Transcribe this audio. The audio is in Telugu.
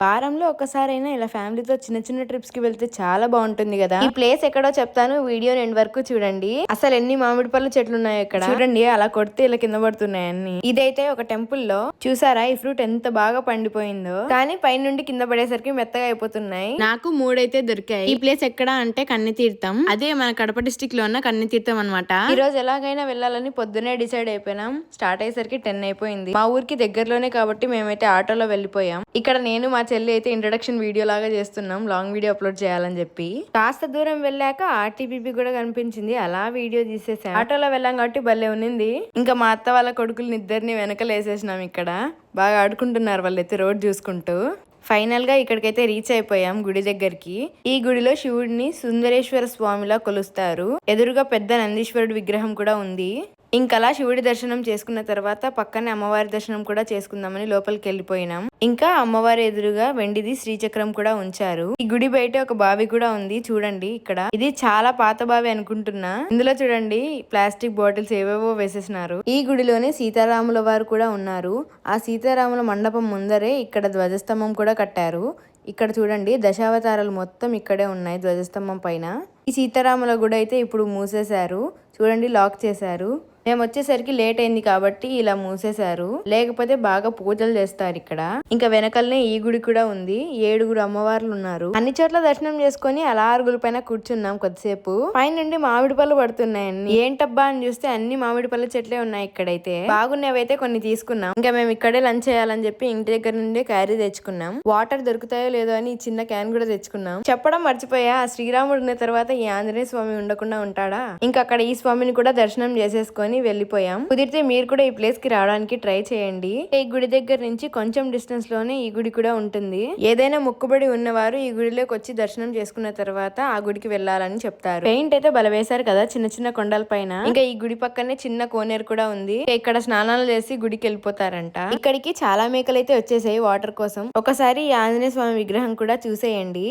వారంలో ఒకసారైనా ఇలా ఫ్యామిలీతో చిన్న చిన్న ట్రిప్స్ కి వెళ్తే చాలా బాగుంటుంది కదా. ఈ ప్లేస్ ఎక్కడో చెప్తాను, వీడియో ఎండ్ వరకు చూడండి. అసలు ఎన్ని మామిడి పళ్ళు చెట్లు ఉన్నాయో ఇక్కడ చూడండి. అలా కొడితే ఇలా కింద పడుతున్నాయి అన్ని. ఇదైతే ఒక టెంపుల్ లో చూసారా, ఈ ఫ్రూట్ ఎంత బాగా పండిపోయిందో. కానీ పైనుండి కింద పడేసరికి మెత్తగా అయిపోతున్నాయి. నాకు 3 అయితే దొరికాయి. ఈ ప్లేస్ ఎక్కడ అంటే కన్నితీర్థం. అదే మన కడప డిస్ట్రిక్ట్ లో ఉన్న కన్నితీర్థం అనమాట. ఈ రోజు ఎలాగైనా వెళ్ళాలని పొద్దునే డిసైడ్ అయిపోయినాం. స్టార్ట్ అయ్యేసరికి 10 అయిపోయింది. మా ఊరికి దగ్గరలోనే కాబట్టి మేమైతే ఆటోలో వెళ్ళిపోయాం. ఇక్కడ నేను మా చెల్లి అయితే ఇంట్రడక్షన్ వీడియో లాగా చేస్తున్నాం, లాంగ్ వీడియో అప్లోడ్ చేయాలని చెప్పి. కాస్త దూరం వెళ్ళాక ఆర్టీపీపీ కూడా కనిపించింది, అలా వీడియో తీసేసాం. ఆటోలో వెళ్ళాం కాబట్టి భలే ఉన్నింది. ఇంకా మా అత్త వాళ్ళ కొడుకులు ఇద్దరిని వెనకలు వేసేసినాం. ఇక్కడ బాగా ఆడుకుంటున్నారు వాళ్ళైతే రోడ్ చూసుకుంటూ. ఫైనల్ గా ఇక్కడికైతే రీచ్ అయిపోయాం గుడి దగ్గరికి. ఈ గుడిలో శివుడిని సుందరేశ్వర స్వామిలా కొలుస్తారు. ఎదురుగా పెద్ద నందీశ్వరుడు విగ్రహం కూడా ఉంది. ఇంకలా శివుడి దర్శనం చేసుకున్న తర్వాత పక్కనే అమ్మవారి దర్శనం కూడా చేసుకుందామని లోపలికి వెళ్ళిపోయినాం. ఇంకా అమ్మవారి ఎదురుగా వెండిది శ్రీచక్రం కూడా ఉంచారు. ఈ గుడి బయట ఒక బావి కూడా ఉంది చూడండి. ఇక్కడ ఇది చాలా పాత బావి అనుకుంటున్నా. ఇందులో చూడండి ప్లాస్టిక్ బాటిల్స్ ఏవేవో వేసేసినారు. ఈ గుడిలోనే సీతారాముల వారు కూడా ఉన్నారు. ఆ సీతారాముల మండపం ముందరే ఇక్కడ ధ్వజస్తంభం కూడా కట్టారు. ఇక్కడ చూడండి దశావతారాలు మొత్తం ఇక్కడే ఉన్నాయి ధ్వజస్తంభం పైన. ఈ సీతారాముల గుడి అయితే ఇప్పుడు మూసేశారు చూడండి, లాక్ చేశారు. మేము వచ్చేసరికి లేట్ అయింది కాబట్టి ఇలా మూసేశారు, లేకపోతే బాగా పూజలు చేస్తారు ఇక్కడ. ఇంకా వెనకల్నే ఈ గుడి కూడా ఉంది. 7 అమ్మవార్లు ఉన్నారు. అన్ని చోట్ల దర్శనం చేసుకుని అలా అరుగుల పైన కూర్చున్నాం కొద్దిసేపు. పైనుండి మామిడి పళ్ళు పడుతున్నాయండి. ఏంటబ్బా అని చూస్తే అన్ని మామిడి పళ్ళ చెట్లే ఉన్నాయి ఇక్కడైతే. బాగున్నవైతే కొన్ని తీసుకున్నాం. ఇంకా మేము ఇక్కడే లంచ్ చేయాలని చెప్పి ఇంటి దగ్గర నుండి క్యారీ తెచ్చుకున్నాం. వాటర్ దొరుకుతాయో లేదో అని చిన్న క్యాన్ కూడా తెచ్చుకున్నాం. చెప్పడం మర్చిపోయా, శ్రీరాముడు ఉన్న తర్వాత ఈ ఆంజనేయ స్వామి ఉండకుండా ఉంటాడా. ఇంకా అక్కడ ఈ స్వామిని కూడా దర్శనం చేసేసుకొని వెళ్ళిపోయాం. కుదిరితే మీరు కూడా ఈ ప్లేస్ కి రావడానికి ట్రై చేయండి. ఈ గుడి దగ్గర నుంచి కొంచెం డిస్టెన్స్ లోనే ఈ గుడి కూడా ఉంటుంది. ఏదైనా మొక్కుబడి ఉన్నవారు ఈ గుడిలోకి వచ్చి దర్శనం చేసుకున్న తర్వాత ఆ గుడికి వెళ్ళాలని చెప్తారు. పెయింట్ అయితే బలవేశారు కదా చిన్న చిన్న కొండల పైన. ఇంకా ఈ గుడి పక్కనే చిన్న కోనేరు కూడా ఉంది. ఇక్కడ స్నానాలు చేసి గుడికి వెళ్ళిపోతారంట. ఇక్కడికి చాలా మేకలు అయితే వచ్చేసాయి వాటర్ కోసం. ఒకసారి ఈ ఆంజనేయ స్వామి విగ్రహం కూడా చూసేయండి.